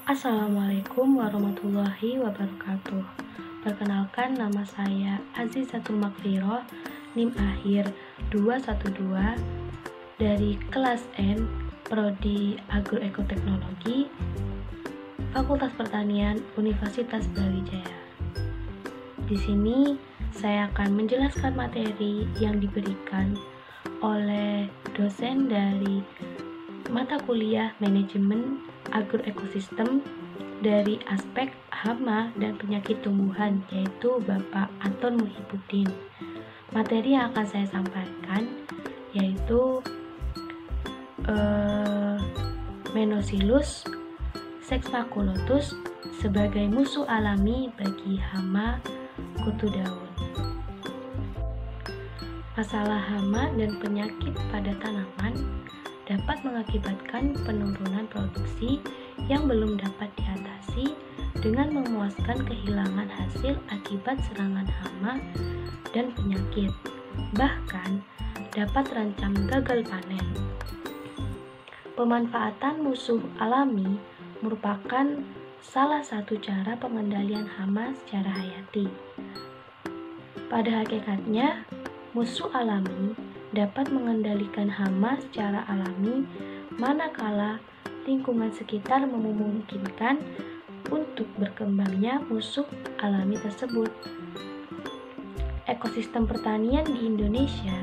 Assalamualaikum warahmatullahi wabarakatuh. Perkenalkan, nama saya Azizatul Makfiroh, NIM akhir 212 dari kelas N, Prodi Agroekoteknologi, Fakultas Pertanian, Universitas Brawijaya. Di sini saya akan menjelaskan materi yang diberikan oleh dosen dari mata kuliah Manajemen Agroekosistem dari aspek hama dan penyakit tumbuhan, yaitu Bapak Anton Muhyiddin. Materi yang akan saya sampaikan yaitu Menosilus sexmaculatus sebagai musuh alami bagi hama kutu daun. Masalah hama dan penyakit pada tanaman dapat mengakibatkan penurunan produksi yang belum dapat diatasi dengan memuaskan kehilangan hasil akibat serangan hama dan penyakit, bahkan dapat terancam gagal panen. Pemanfaatan musuh alami merupakan salah satu cara pengendalian hama secara hayati. Pada hakikatnya, musuh alami dapat mengendalikan hama secara alami manakala lingkungan sekitar memungkinkan untuk berkembangnya musuh alami tersebut. Ekosistem pertanian di Indonesia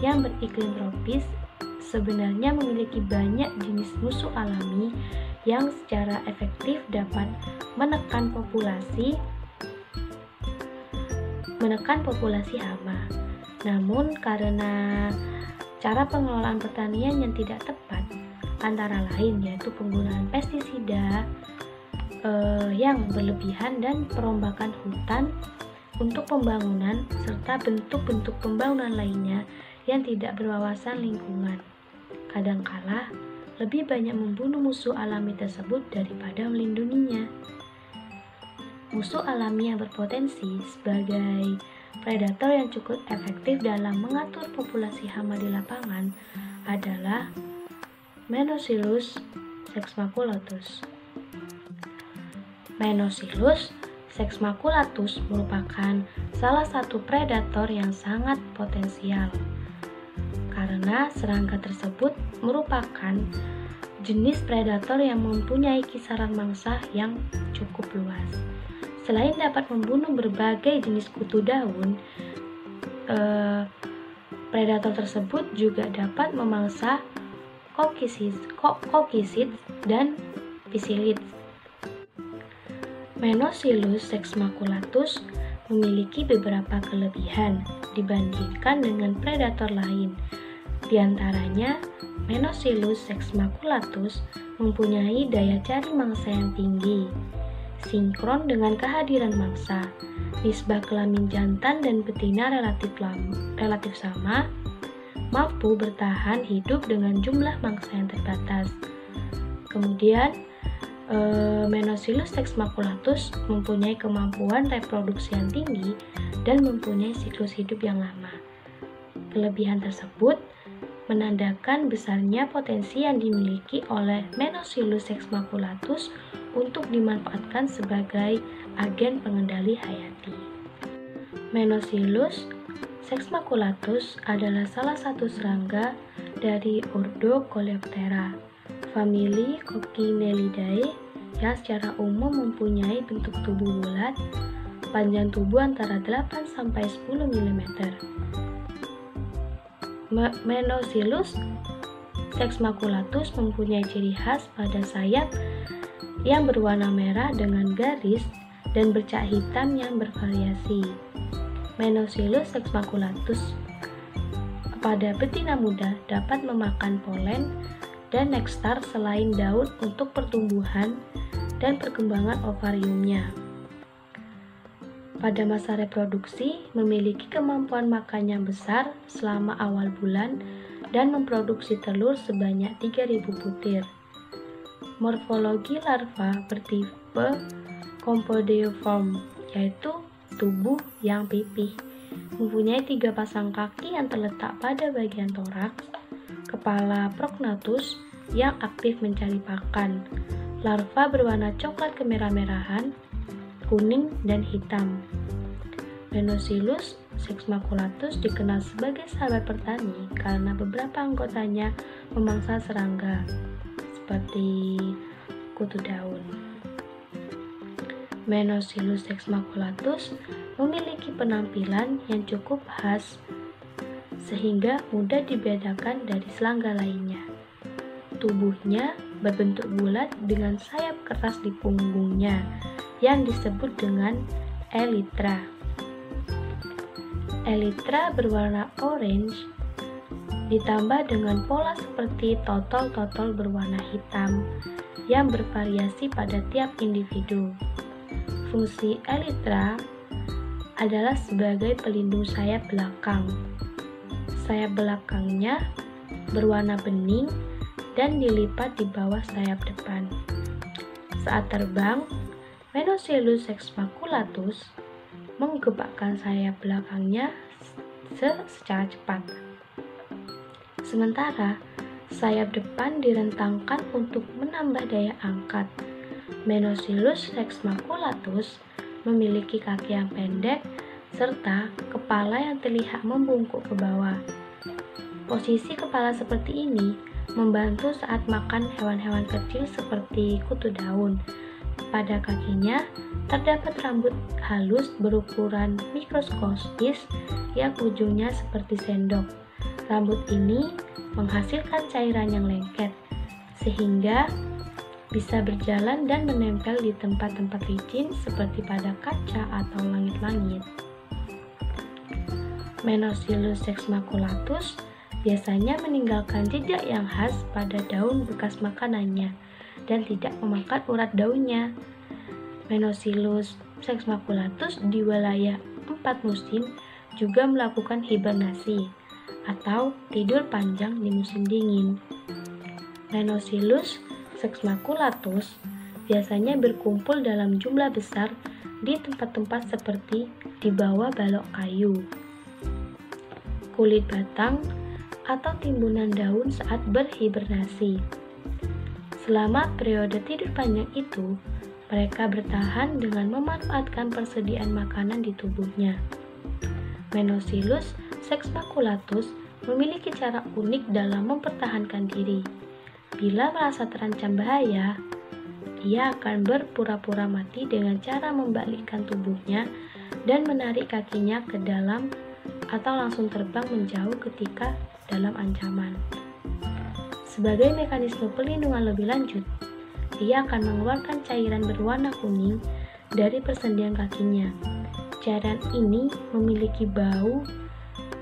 yang beriklim tropis sebenarnya memiliki banyak jenis musuh alami yang secara efektif dapat menekan populasi hama. Namun karena cara pengelolaan pertanian yang tidak tepat, antara lain yaitu penggunaan pestisida yang berlebihan dan perombakan hutan untuk pembangunan serta bentuk-bentuk pembangunan lainnya yang tidak berwawasan lingkungan, kadangkala lebih banyak membunuh musuh alami tersebut daripada melindunginya. Musuh alami yang berpotensi sebagai predator yang cukup efektif dalam mengatur populasi hama di lapangan adalah Menosilus sexmaculatus. Menosilus sexmaculatus merupakan salah satu predator yang sangat potensial karena serangga tersebut merupakan jenis predator yang mempunyai kisaran mangsa yang cukup luas. Selain dapat membunuh berbagai jenis kutu daun, predator tersebut juga dapat memangsa kokisid dan pisilit. Menosilus sexmaculatus memiliki beberapa kelebihan dibandingkan dengan predator lain. Di antaranya, Menosilus sexmaculatus mempunyai daya cari mangsa yang tinggi, sinkron dengan kehadiran mangsa. Nisbah kelamin jantan dan betina relatif sama, mampu bertahan hidup dengan jumlah mangsa yang terbatas. Kemudian, Menosilus sexmaculatus mempunyai kemampuan reproduksi yang tinggi dan mempunyai siklus hidup yang lama. Kelebihan tersebut menandakan besarnya potensi yang dimiliki oleh Menosilus sexmaculatus untuk dimanfaatkan sebagai agen pengendali hayati. Menosilus sexmaculatus adalah salah satu serangga dari ordo Coleoptera, famili Coccinellidae, yang secara umum mempunyai bentuk tubuh bulat, panjang tubuh antara 8-10 mm. Menosilus sexmaculatus mempunyai ciri khas pada sayap yang berwarna merah dengan garis dan bercak hitam yang bervariasi. Menosilus sexmaculatus pada betina muda dapat memakan polen dan nektar selain daun untuk pertumbuhan dan perkembangan ovariumnya. Pada masa reproduksi, memiliki kemampuan makan yang besar selama awal bulan dan memproduksi telur sebanyak 3.000 butir. Morfologi larva bertipe Compodeiform, yaitu tubuh yang pipih, mempunyai 3 pasang kaki yang terletak pada bagian toraks, kepala prognatus yang aktif mencari pakan, Larva berwarna coklat kemerah-merahan, kuning, dan hitam. Menosilus sexmaculatus dikenal sebagai sahabat petani karena beberapa anggotanya memangsa serangga, seperti kutu daun. Menosilus sexmaculatus memiliki penampilan yang cukup khas sehingga mudah dibedakan dari serangga lainnya. Tubuhnya berbentuk bulat dengan sayap keras di punggungnya yang disebut dengan elytra. Elytra berwarna orange ditambah dengan pola seperti totol-totol berwarna hitam yang bervariasi pada tiap individu. Fungsi elytra adalah sebagai pelindung sayap belakang. Sayap belakangnya berwarna bening dan dilipat di bawah sayap depan. Saat terbang, Menosilus sexmaculatus menggebakkan sayap belakangnya secara cepat. Sementara sayap depan direntangkan untuk menambah daya angkat. Menosilus sexmaculatus memiliki kaki yang pendek serta kepala yang terlihat membungkuk ke bawah. Posisi kepala seperti ini membantu saat makan hewan-hewan kecil seperti kutu daun. Pada kakinya terdapat rambut halus berukuran mikroskopis yang ujungnya seperti sendok. Rambut ini menghasilkan cairan yang lengket, sehingga bisa berjalan dan menempel di tempat-tempat licin seperti pada kaca atau langit-langit. Menosilus sexmaculatus biasanya meninggalkan jejak yang khas pada daun bekas makanannya dan tidak memakan urat daunnya. Menosilus sexmaculatus di wilayah 4 musim juga melakukan hibernasi atau tidur panjang di musim dingin. Menosilus sexmaculatus biasanya berkumpul dalam jumlah besar di tempat-tempat seperti di bawah balok kayu, kulit batang, atau timbunan daun saat berhibernasi. Selama periode tidur panjang itu, mereka bertahan dengan memanfaatkan persediaan makanan di tubuhnya. Menosilus sexmaculatus memiliki cara unik dalam mempertahankan diri. Bila merasa terancam bahaya, ia akan berpura-pura mati dengan cara membalikkan tubuhnya dan menarik kakinya ke dalam atau langsung terbang menjauh ketika dalam ancaman. Sebagai mekanisme pelindungan lebih lanjut, ia akan mengeluarkan cairan berwarna kuning dari persendian kakinya. Cairan ini memiliki bau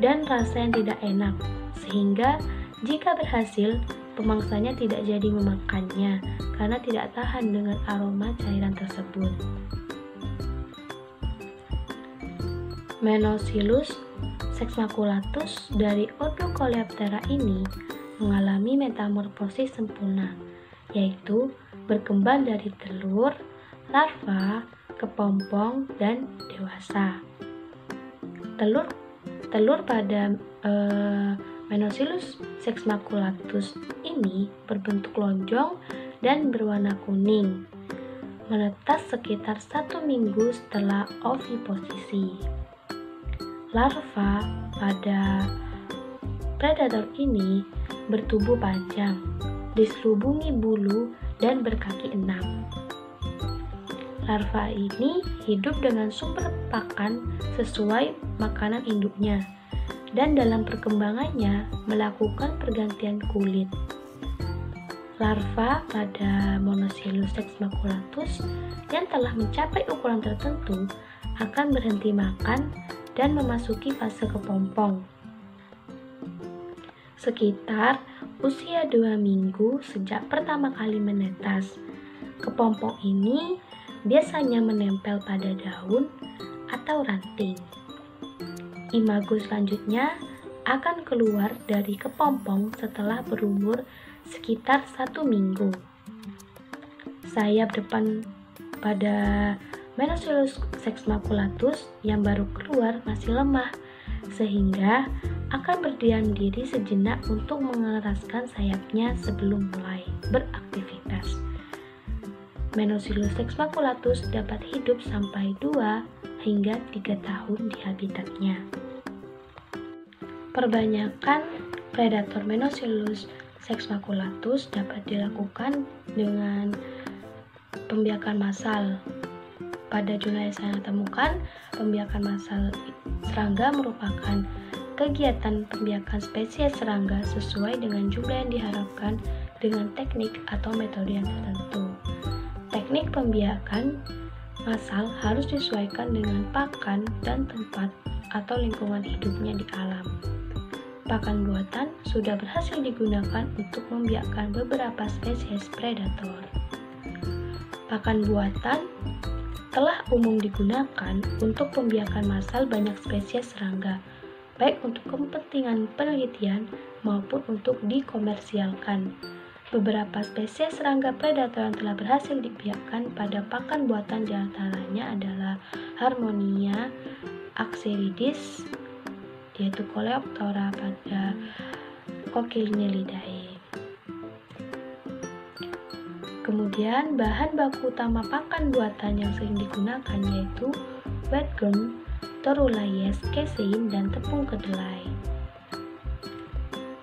dan rasa yang tidak enak, sehingga jika berhasil, pemangsanya tidak jadi memakannya karena tidak tahan dengan aroma cairan tersebut. Menosilus sexmaculatus dari ordo Coleoptera ini mengalami metamorfosis sempurna, yaitu berkembang dari telur, larva, kepompong, dan dewasa. Telur pada Menosilus sexmaculatus ini berbentuk lonjong dan berwarna kuning, menetas sekitar 1 minggu setelah oviposisi. Larva pada predator ini bertubuh panjang, diselubungi bulu, dan berkaki 6. Larva ini hidup dengan sumber pakan sesuai makanan induknya, dan dalam perkembangannya melakukan pergantian kulit. Larva pada Menosilus sexmaculatus yang telah mencapai ukuran tertentu akan berhenti makan dan memasuki fase kepompong. Sekitar usia 2 minggu sejak pertama kali menetas, kepompong ini biasanya menempel pada daun atau ranting. Imago selanjutnya akan keluar dari kepompong setelah berumur sekitar 1 minggu. Sayap depan pada Menosilus sexmaculatus yang baru keluar masih lemah, sehingga akan berdiam diri sejenak untuk mengeraskan sayapnya sebelum mulai beraktivitas. Menosilus sex maculatus dapat hidup sampai 2 hingga 3 tahun di habitatnya. Perbanyakan predator Menosilus sex maculatus dapat dilakukan dengan pembiakan massal. Pada jurnal yang saya temukan, pembiakan massal serangga merupakan kegiatan pembiakan spesies serangga sesuai dengan jumlah yang diharapkan dengan teknik atau metode yang tertentu. Teknik pembiakan massal harus disesuaikan dengan pakan dan tempat atau lingkungan hidupnya di alam. Pakan buatan sudah berhasil digunakan untuk membiakkan beberapa spesies predator. Pakan buatan telah umum digunakan untuk pembiakan massal banyak spesies serangga, baik untuk kepentingan penelitian maupun untuk dikomersialkan. Beberapa spesies serangga predator yang telah berhasil dibiakkan pada pakan buatan diantaranya adalah Harmonia axyridis, yaitu Coleoptera pada Cochlidae. Kemudian bahan baku utama pakan buatan yang sering digunakan yaitu wheat germ, torulaes, casein, dan tepung kedelai.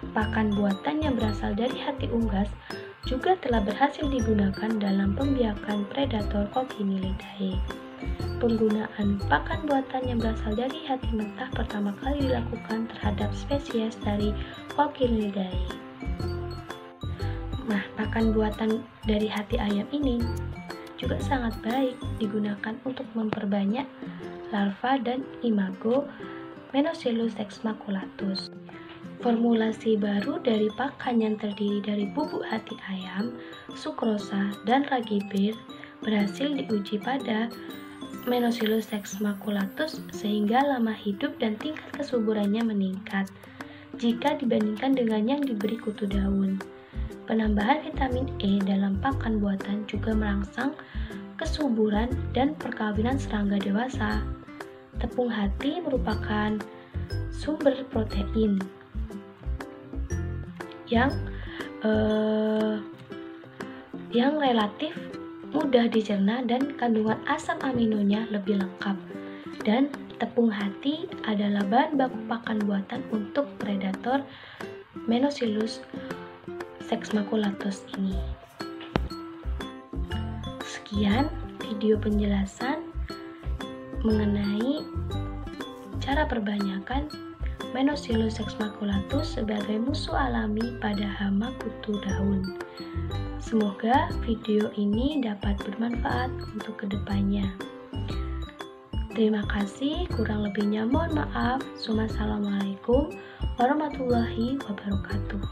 Pakan buatan yang berasal dari hati unggas juga telah berhasil digunakan dalam pembiakan predator Cochlidae. Penggunaan pakan buatan yang berasal dari hati mentah pertama kali dilakukan terhadap spesies dari Cochlidae. Nah, pakan buatan dari hati ayam ini juga sangat baik digunakan untuk memperbanyak larva dan imago Menosilus sex maculatus. Formulasi baru dari pakan yang terdiri dari bubuk hati ayam, sukrosa, dan ragi bir berhasil diuji pada Menosilus sex maculatus sehingga lama hidup dan tingkat kesuburannya meningkat jika dibandingkan dengan yang diberi kutu daun. Penambahan vitamin E dalam pakan buatan juga merangsang kesuburan dan perkawinan serangga dewasa. Tepung hati merupakan sumber protein yang relatif mudah dicerna dan kandungan asam aminonya lebih lengkap. Dan tepung hati adalah bahan baku pakan buatan untuk predator Menosilus sex maculatus ini. Sekian video penjelasan mengenai cara perbanyakan Menosilus sex maculatus sebagai musuh alami pada hama kutu daun. Semoga video ini dapat bermanfaat untuk kedepannya. Terima kasih, kurang lebihnya mohon maaf. Wassalamualaikum warahmatullahi wabarakatuh.